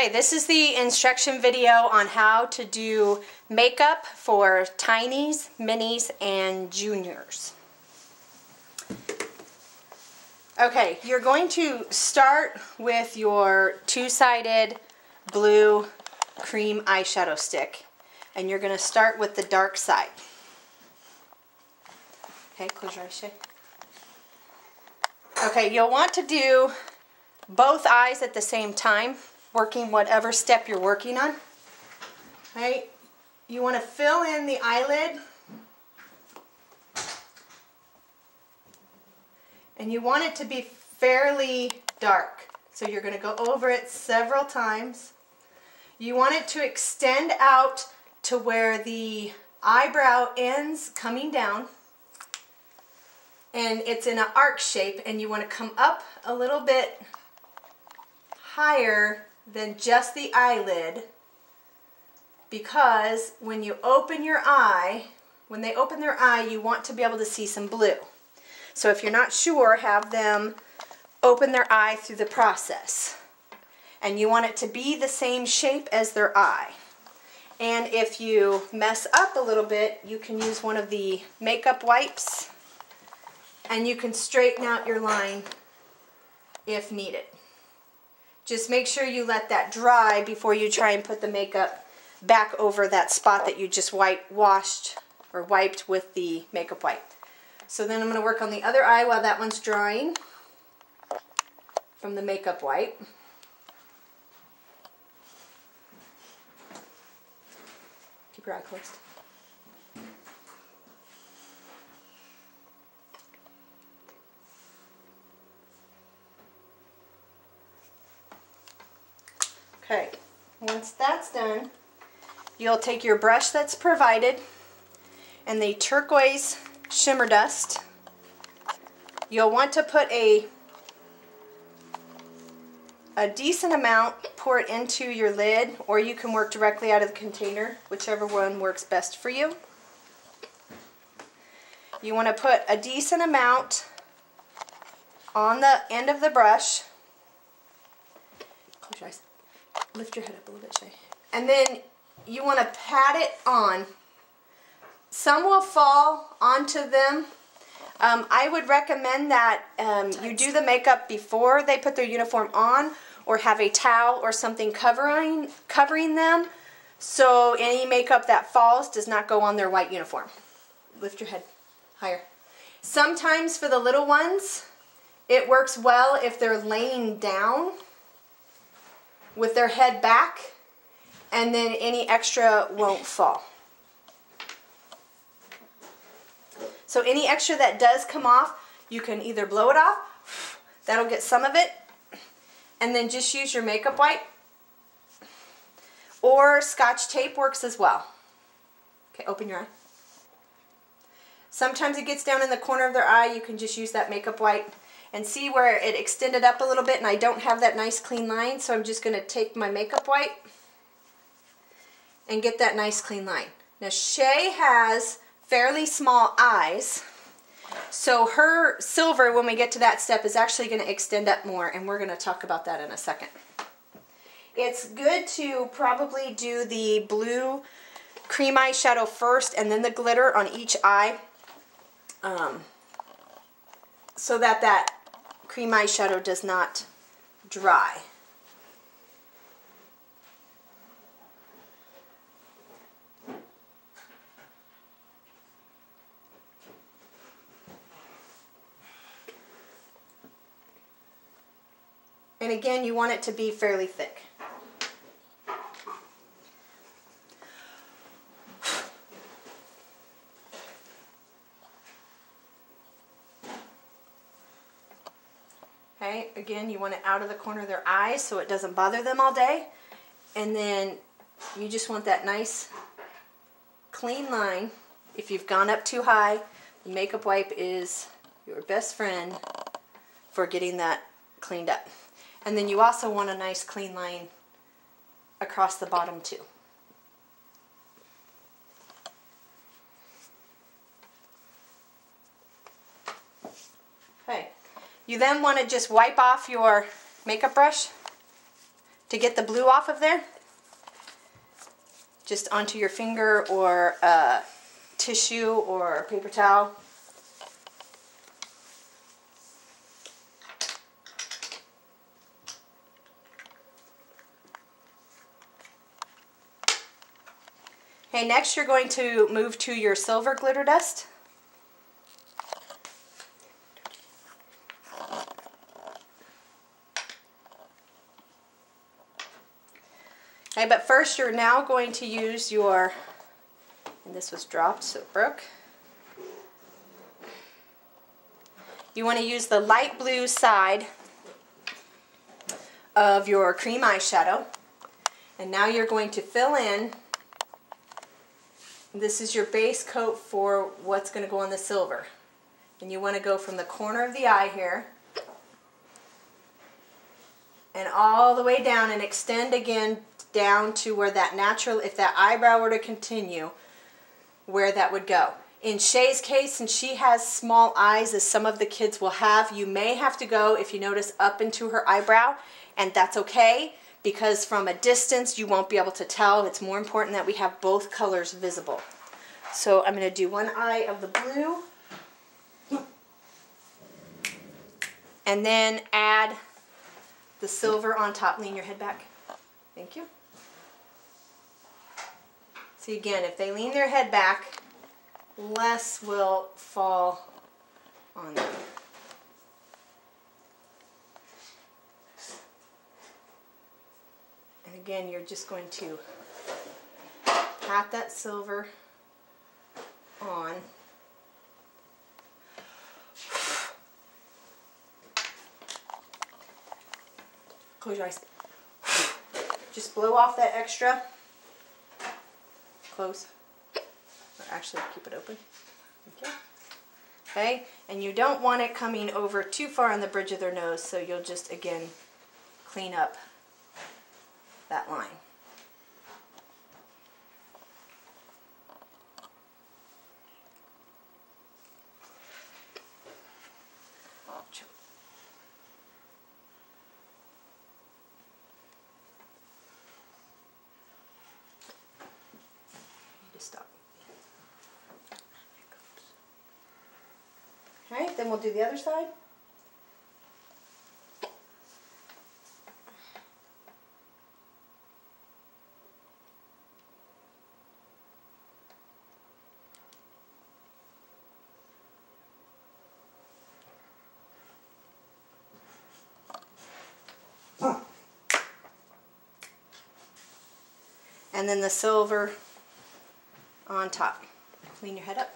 Okay, this is the instruction video on how to do makeup for tinies, minis, and juniors. Okay, you're going to start with your two-sided blue cream eyeshadow stick, and you're going to start with the dark side. Okay, close your eyes, Shay. Okay, you'll want to do both eyes at the same time, working whatever step you're working on. Okay, you want to fill in the eyelid, and you want it to be fairly dark. So you're going to go over it several times. You want it to extend out to where the eyebrow ends coming down, and it's in an arc shape, and you want to come up a little bit higher than just the eyelid, because when you open your eye, when they open their eye, you want to be able to see some blue. So if you're not sure, have them open their eye through the process. And you want it to be the same shape as their eye. And if you mess up a little bit, you can use one of the makeup wipes, and you can straighten out your line if needed. Just make sure you let that dry before you try and put the makeup back over that spot that you just wiped with the makeup wipe. So then I'm going to work on the other eye while that one's drying from the makeup wipe. Keep your eye closed. Okay, once that's done, you'll take your brush that's provided and the turquoise shimmer dust. You'll want to put a decent amount, pour it into your lid, or you can work directly out of the container, whichever one works best for you. You want to put a decent amount on the end of the brush. Close your eyes. Lift your head up a little bit, Shay. And then you want to pat it on. Some will fall onto them. I would recommend that you do the makeup before they put their uniform on, or have a towel or something covering them, so any makeup that falls does not go on their white uniform. Lift your head higher. Sometimes for the little ones, it works well if they're laying down with their head back, and then any extra won't fall. So any extra that does come off, you can either blow it off, that'll get some of it, and then just use your makeup wipe, or Scotch tape works as well. Okay, open your eye. Sometimes it gets down in the corner of their eye, you can just use that makeup wipe. And see where it extended up a little bit, and I don't have that nice clean line, so I'm just going to take my makeup wipe and get that nice clean line. Now Shay has fairly small eyes, so her silver, when we get to that step, is actually going to extend up more, and we're going to talk about that in a second. It's good to probably do the blue cream eyeshadow first and then the glitter on each eye, so that cream eyeshadow does not dry. And again, you want it to be fairly thick. Okay, again, you want it out of the corner of their eyes so it doesn't bother them all day. And then you just want that nice clean line. If you've gone up too high, the makeup wipe is your best friend for getting that cleaned up. And then you also want a nice clean line across the bottom too. Okay, You then want to just wipe off your makeup brush to get the blue off of there, just onto your finger or a tissue or a paper towel. Okay, next you're going to move to your silver glitter dust. Okay, but first you're now going to use your, and this was dropped so it broke. You want to use the light blue side of your cream eyeshadow. And now you're going to fill in. This is your base coat for what's going to go on the silver. And you want to go from the corner of the eye here and all the way down and extend again down to where that natural, if that eyebrow were to continue, where that would go. In Shay's case, since she has small eyes, as some of the kids will have, you may have to go, if you notice, up into her eyebrow, and that's okay, because from a distance you won't be able to tell. It's more important that we have both colors visible. So I'm going to do one eye of the blue, and then add the silver on top. Lean your head back. Thank you. See, again, if they lean their head back, less will fall on them. And again, you're just going to pat that silver on. Close your eyes. Just blow off that extra. Close. Or actually, keep it open. Okay. Okay, and you don't want it coming over too far on the bridge of their nose, so you'll just, again, clean up that line. Stop. Okay, then we'll do the other side. And then the silver on top. Lean your head up.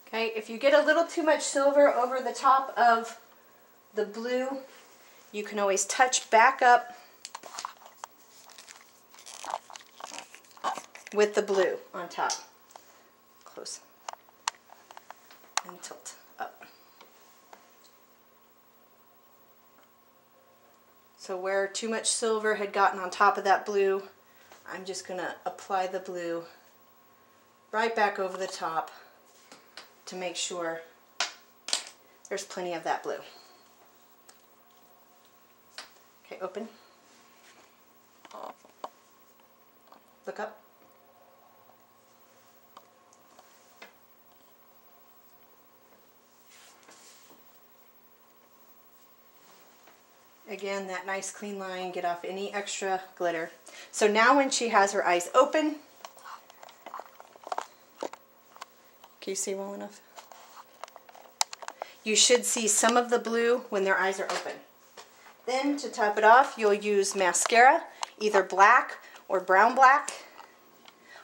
Okay, if you get a little too much silver over the top of the blue, you can always touch back up with the blue on top. Close. And tilt up. So where too much silver had gotten on top of that blue, I'm just going to apply the blue right back over the top to make sure there's plenty of that blue. Okay, open. Look up. Again, that nice clean line, get off any extra glitter. So now when she has her eyes open, can you see well enough? You should see some of the blue when their eyes are open. Then to top it off, you'll use mascara, either black or brown black,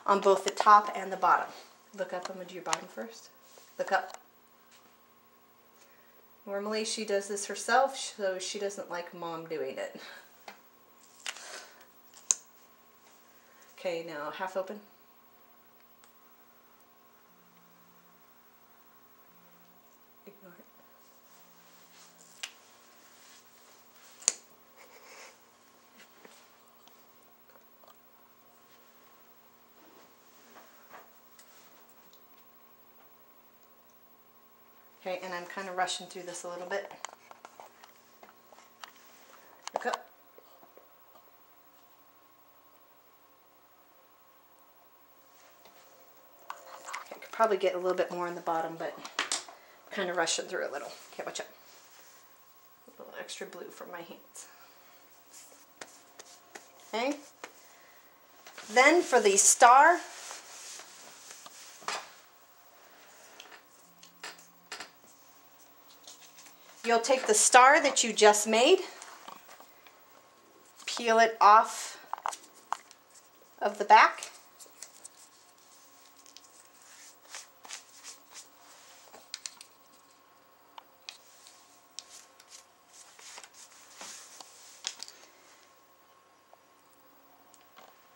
on both the top and the bottom. Look up. I'm going to do your bottom first. Look up. Normally she does this herself, so she doesn't like Mom doing it. Okay, now half open. Ignore it. Okay, and I'm kind of rushing through this a little bit. Look up. Okay, I could probably get a little bit more on the bottom, but kind of rushing through a little. Okay, watch out. A little extra blue from my hands. Okay. Then for the star, you'll take the star that you just made, peel it off of the back,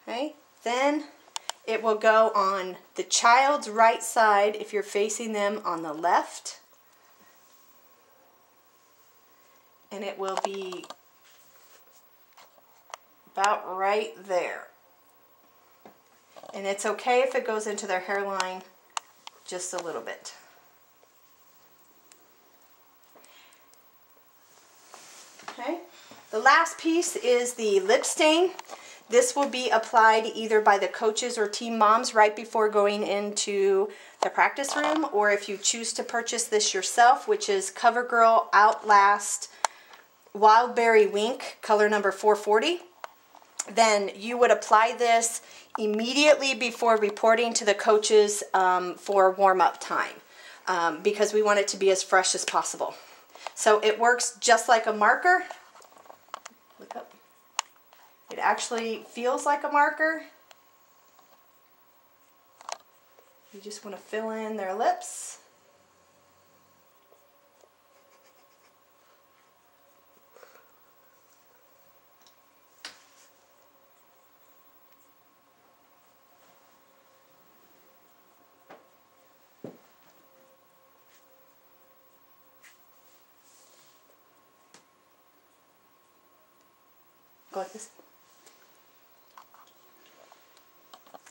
okay, then it will go on the child's right side if you're facing them on the left. And it will be about right there. And it's okay if it goes into their hairline just a little bit. Okay. The last piece is the lip stain. This will be applied either by the coaches or team moms right before going into the practice room, or if you choose to purchase this yourself, which is CoverGirl Outlast Wildberry Wink, color number 440, then you would apply this immediately before reporting to the coaches for warm-up time because we want it to be as fresh as possible. So it works just like a marker. Look up. It actually feels like a marker. You just want to fill in their lips. Go like this.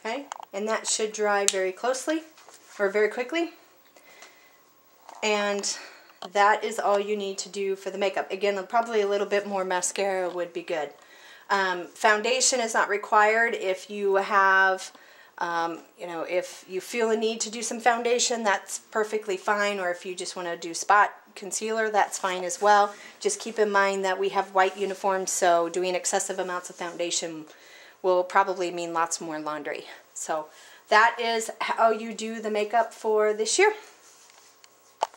Okay, and that should dry very closely, or very quickly. And that is all you need to do for the makeup. Again, probably a little bit more mascara would be good. Foundation is not required. If you have, if you feel a need to do some foundation, that's perfectly fine. Or if you just want to do spot concealer, that's fine as well. Just keep in mind that we have white uniforms, so doing excessive amounts of foundation will probably mean lots more laundry. So that is how you do the makeup for this year.